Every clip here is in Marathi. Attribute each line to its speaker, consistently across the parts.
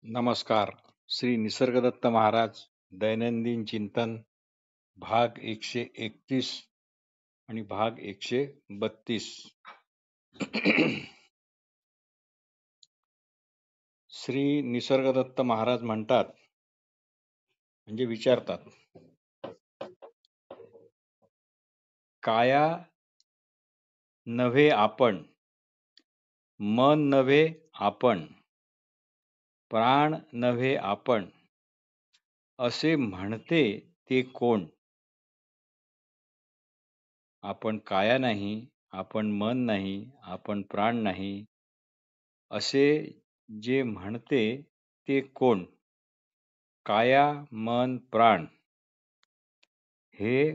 Speaker 1: नमस्कार. श्री निसर्गदत्त महाराज दैनंदिन चिंतन भाग 131 आणि भाग 132. श्री निसर्गदत्त महाराज म्हणतात, म्हणजे विचारतात, काया नव्हे आपण, मन नव्हे आपण, प्राण नव्हे आपण, असे म्हणते ते कोण? आपण काया नाही, आपण मन नाही, आपण प्राण नाही, असे जे म्हणते ते कोण? काया मन प्राण हे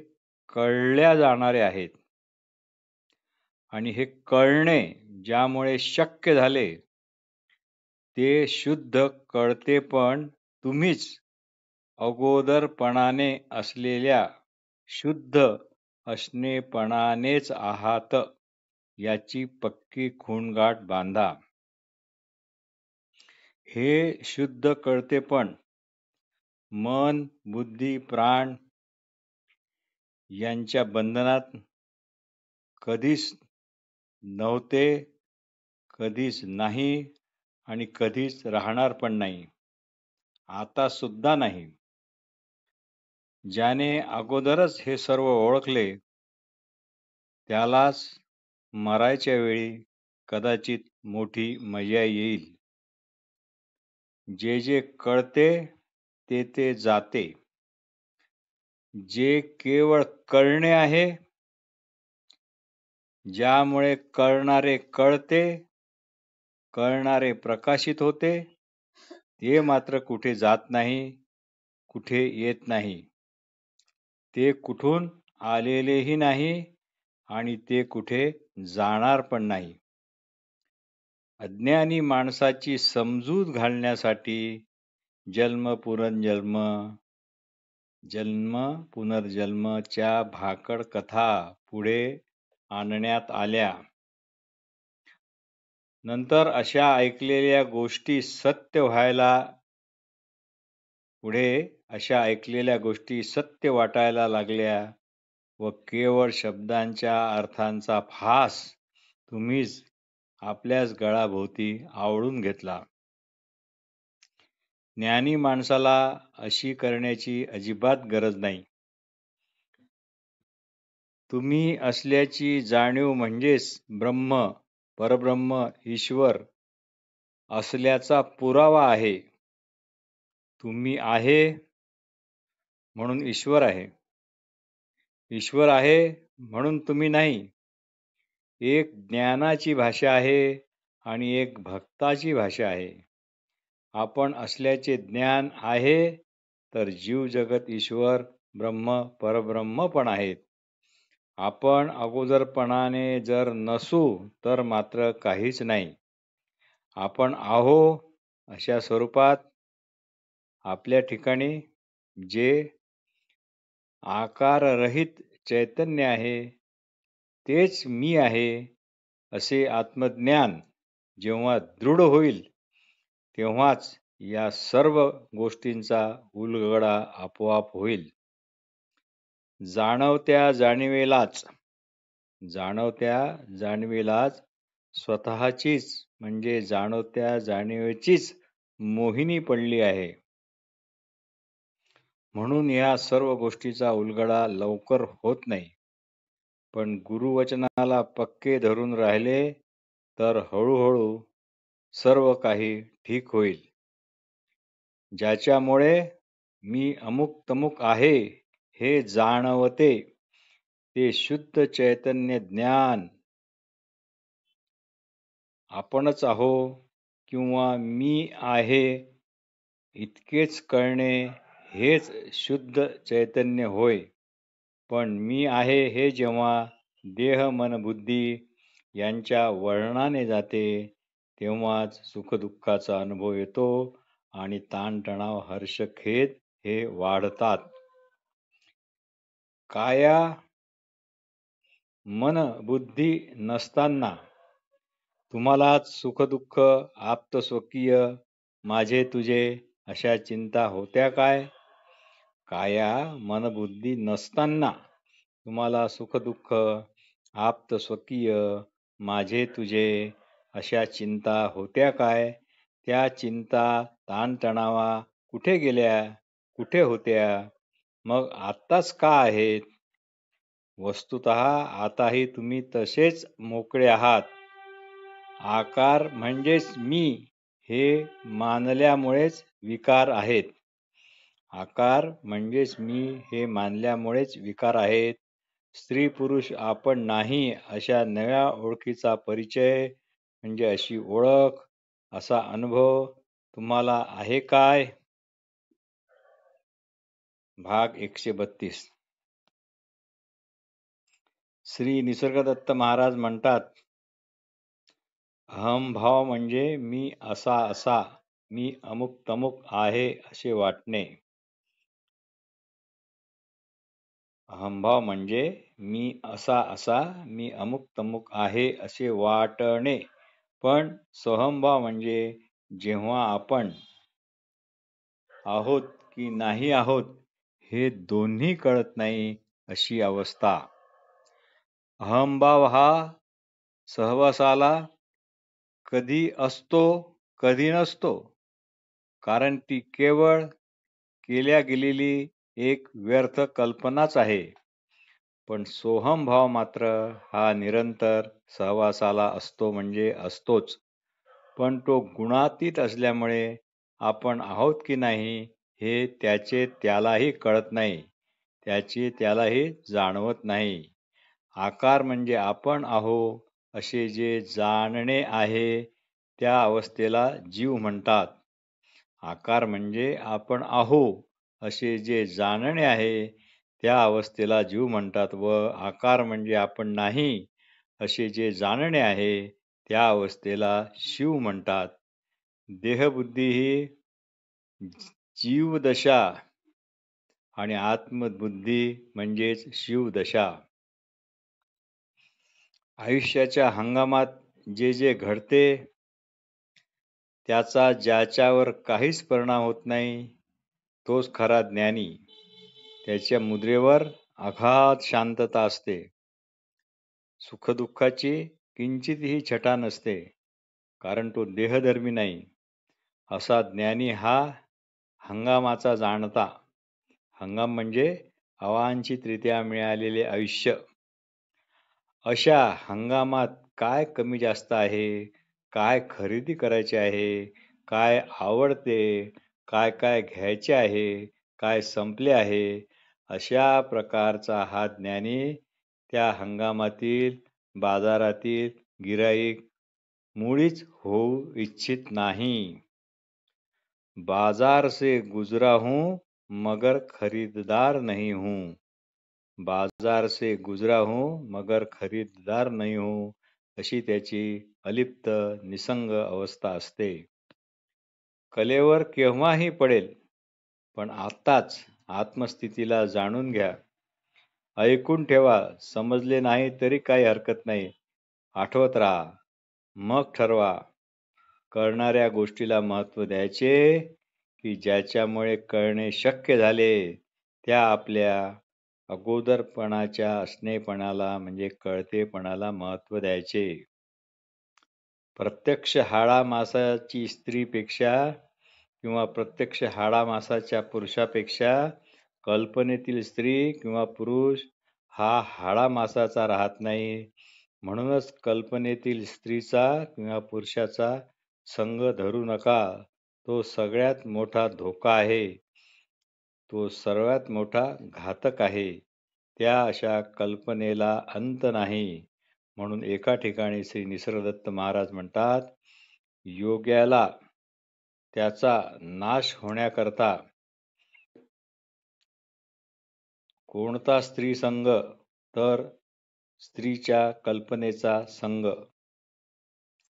Speaker 1: कळल्या जाणारे आहेत, आणि हे कळणे ज्यामुळे शक्य झाले ते शुद्ध कळते पण तुम्हीच अगोदरपणाने असलेल्या शुद्ध असणेपणानेच आहात, याची पक्की खूणगाठ बांधा. हे शुद्ध कळते पण मन बुद्धी प्राण यांच्या बंधनात कधीच नव्हते, कधीच नाही आणि कधीच राहणार पण नाही, आता सुद्धा नाही. ज्याने अगोदरच हे सर्व ओळखले त्यालाच मरायच्या वेळी कदाचित मोठी मजा येईल. जे जे कळते ते ते जाते. जे केवळ कळणे आहे, ज्यामुळे कळणारे कळते, कळणारे प्रकाशित होते, ते मात्र कुठे जात नाही, कुठे येत नाही. ते कुठून आलेलेही नाही आणि ते कुठे जाणार पण नाही. अज्ञानी माणसाची समजूत घालण्यासाठी जन्म पुनर्जन्म, जन्म पुनर्जन्मच्या भाकड कथा पुढे आणण्यात आल्या. नंतर अशा ऐकलेल्या गोष्टी सत्य वाटायला लागल्या व केवळ शब्दांच्या अर्थांचा फास तुम्हीच आपल्याच गळाभोवती आवळून घेतला. ज्ञानी माणसाला अशी करण्याची अजिबात गरज नाही. तुम्ही असल्याची जाणीव म्हणजेच ब्रह्म, परब्रह्म, ईश्वर असल्याचा पुरावा आहे. तुम्ही आहे म्हणून ईश्वर आहे, ईश्वर आहे म्हणून तुम्ही नाही. एक ज्ञानाची भाषा आहे आणि एक भक्ताची भाषा आहे. आपण असल्याचे ज्ञान आहे तर जीव जगत ईश्वर ब्रह्म परब्रह्म पण आहेत. आपण अगोदरपणाने जर नसू तर मात्र काहीच नाही. आपण आहो अशा स्वरूपात आपल्या ठिकाणी जे आकाररहित चैतन्य आहे तेच मी आहे, असे आत्मज्ञान जेव्हा दृढ होईल तेव्हाच या सर्व गोष्टींचा उलगडा आपोआप होईल. जाणवत्या जाणीवेलाच स्वतःचीच म्हणजे जाणवत्या जाणीवेचीच मोहिनी पडली आहे. म्हणून या सर्व गोष्टीचा उलगडा लवकर होत नाही. पण गुरुवचनाला पक्के धरून राहिले तर हळूहळू सर्व काही ठीक होईल. ज्याच्यामुळे मी अमुक तमुक आहे हे जाणवते ते शुद्ध चैतन्य ज्ञान आपणच आहो किंवा मी आहे इतकेच कळणे हेच शुद्ध चैतन्य होय. पण मी आहे हे जेव्हा देह मन बुद्धी यांच्या वळणाने जाते तेव्हाच सुखदुःखाचा अनुभव येतो आणि ताणतणाव हर्ष खेद हे वाढतात. काया मन बुद्धी नसताना तुम्हालाच सुखदुःख आप्तस्वकीय माझे तुझे अशा चिंता होत्या काय? काया मनबुद्धी नसताना तुम्हाला सुखदुःख आप्त स्वकीय माझे तुझे अशा चिंता होत्या काय? त्या चिंता ताणतणावा कुठे गेल्या? कुठे होत्या? मग आत्ताच का आहेत? वस्तुतः आताही तुम्ही तसेच मोकळे आहात. आकार म्हणजेच मी हे मानल्यामुळेच विकार आहेत. आकार म्हणजेच मी हे मानल्यामुळेच विकार आहेत. स्त्री पुरुष आपण नाही अशा नव्या ओळखीचा परिचय म्हणजे अशी ओळख, असा अनुभव तुम्हाला आहे काय? भाग 132. श्री निसर्गदत्त महाराज म्हणतात, अहंभाव म्हणजे मी असा, मी अमुक तमुक आहे असे वाटणे. अहंभाव म्हणजे मी असा, मी अमुक तमुक आहे असे वाटणे. पण सोहंभाव म्हणजे जेव्हा आपण आहोत की नाही आहोत हे दोन्ही कळत नाही अशी अवस्था. अहंभाव हा सहवासाला कधी असतो कधी नसतो, कारण ती केवळ केल्या गेलेली एक व्यर्थ कल्पनाच आहे. पण सोहमभाव मात्र हा निरंतर सहवासाला असतो म्हणजे असतोच. पण तो गुणातीत असल्यामुळे आपण आहोत की नाही हे त्याचे त्यालाही कळत नाही, त्याचे त्यालाही जाणवत नाही. आकार म्हणजे आपण आहो असे जे जाणणे आहे त्या अवस्थेला जीव म्हणतात. आकार म्हणजे आपण आहो असे जे जाणणे आहे त्या अवस्थेला जीव म्हणतात व आकार म्हणजे आपण नाही असे जे जाणणे आहे त्या अवस्थेला शिव म्हणतात. देहबुद्धी ही जीवदशा आणि आत्मबुद्धी म्हणजेच शिवदशा. आयुष्याच्या हंगामात जे जे घडते त्याचा ज्याच्यावर काहीच परिणाम होत नाही तोच खरा ज्ञानी. त्याच्या मुद्रेवर अगाध शांतता असते. सुखदुःखाची किंचितही छटा नसते, कारण तो देहधर्मी नाही. असा ज्ञानी हा हंगामाचा जाणता. हंगाम म्हणजे अवांछितरित्या मिळालेले आयुष्य. अशा हंगामात काय कमी जास्त आहे, काय खरेदी करायचे आहे, काय आवडते, काय काय घ्यायचे आहे, काय संपले आहे, अशा प्रकारचा हा ज्ञानी त्या हंगामातील बाजारातील गिराईक मुळीच होऊ इच्छित नाही. बाजार से गुजरा हूं मगर खरीददार नहीं हूं. बाजार से गुजरा हूं मगर खरीददार नहीं हूं अशी त्याची अलिप्त निसंग अवस्था असते. कलेवर केव्हाही पडेल, पण आत्ताच आत्मस्थितीला जाणून घ्या. ऐकून ठेवा, समजले नाही तरी काही हरकत नाही. आठवत राहा, मग ठरवा. कळणाऱ्या गोष्टीला महत्त्व द्यायचे की ज्याच्यामुळे कळणे शक्य झाले त्या आपल्या अगोदरपणाच्या असणेपणाला म्हणजे कळतेपणाला महत्त्व द्यायचे. प्रत्यक्ष हाडामासाची स्त्रीपेक्षा किंवा प्रत्यक्ष हाडामासाच्या पुरुषापेक्षा कल्पनेतील स्त्री किंवा पुरुष हा हाडामासाचा राहत नाही. म्हणूनच कल्पनेतील स्त्रीचा किंवा पुरुषाचा संग धरू नका. तो सगळ्यात मोठा धोका आहे. तो सर्वात मोठा घातक आहे. त्या अशा कल्पनेला अंत नाही. म्हणून एका ठिकाणी श्री निसर्गदत्त महाराज म्हणतात, योग्याला त्याचा नाश होण्याकरता कोणता स्त्री संग, तर स्त्रीच्या कल्पनेचा संग.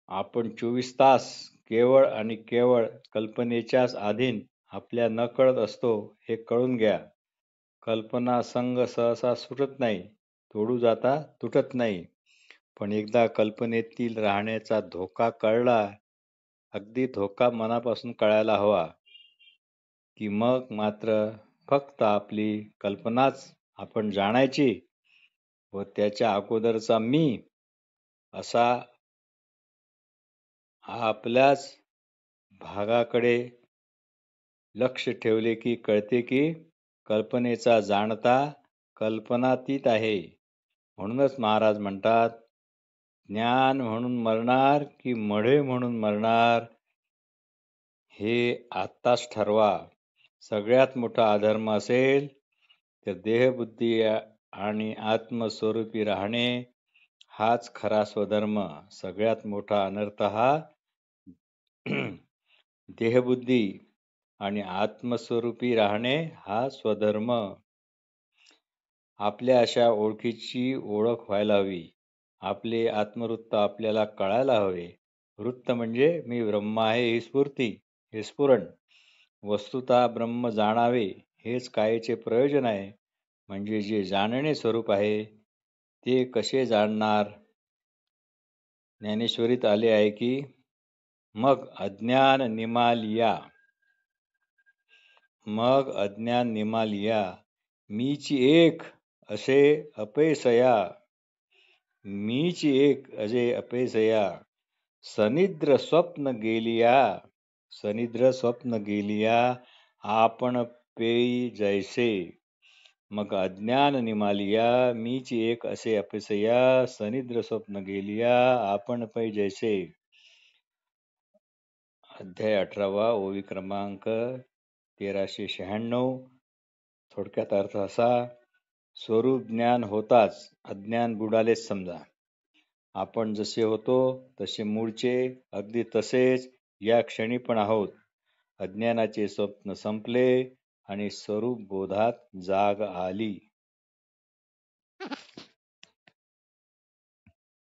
Speaker 1: आपण 24 तास केवळ आणि केवळ कल्पनेच्याच अधीन आपल्या नकळत असतो हे कळून घ्या. कल्पना संग सहसा सुटत नाही, तोडू जाता तुटत नाही. पण एकदा कल्पनेतील राहण्याचा धोका कळला अगदी धोका मनापासून कळायला हवा, की मग मात्र फक्त आपली कल्पनाच आपण जाणायची व त्याच्या अगोदरचा मी असा आपल्याच भागाकडे लक्ष ठेवले की कळते की कल्पनेचा जाणता कल्पनातीत आहे. म्हणूनच महाराज म्हणतात, ज्ञान म्हणून मरणार की मढे म्हणून मरणार हे आत्ताच ठरवा. सगळ्यात मोठा अधर्म असेल तर देहबुद्धी आणि आत्मस्वरूपी राहणे हाच खरा स्वधर्म. सगळ्यात मोठा अनर्थ हा देहबुद्धी आणि आत्मस्वरूपी राहणे हा स्वधर्म. आपल्या अशा ओळखीची ओळख व्हायला हवी. आपले आत्मवृत्त आपल्याला कळायला हवे. वृत्त म्हणजे मी ब्रह्म आहे ही स्फूर्ती, हे स्फुरण. वस्तुतः ब्रह्म जाणावे हेच कायेचे प्रयोजन आहे. म्हणजे जे जाणणे स्वरूप आहे ते कसे जाणणार? ज्ञानेश्वरीत आले आहे की मग अज्ञान निमालिया मीची एक असे अपयसया सनिद्र स्वप्न गेलिया आपण पेई जैसे. मग अज्ञान निमालिया मीची एक असे अपयसया सनिद्र स्वप्न गेलिया आपण पै जैसे. अध्याय 18 ओवी क्रमांक 1396. थोडक्यात अर्थ असा, स्वरूप ज्ञान होताच अज्ञान बुडालेच समजा. आपण जसे होतो तसे मूळचे अगदी तसेच या क्षणी पण आहोत. अज्ञानाचे स्वप्न संपले आणि स्वरूप बोधात जाग आली.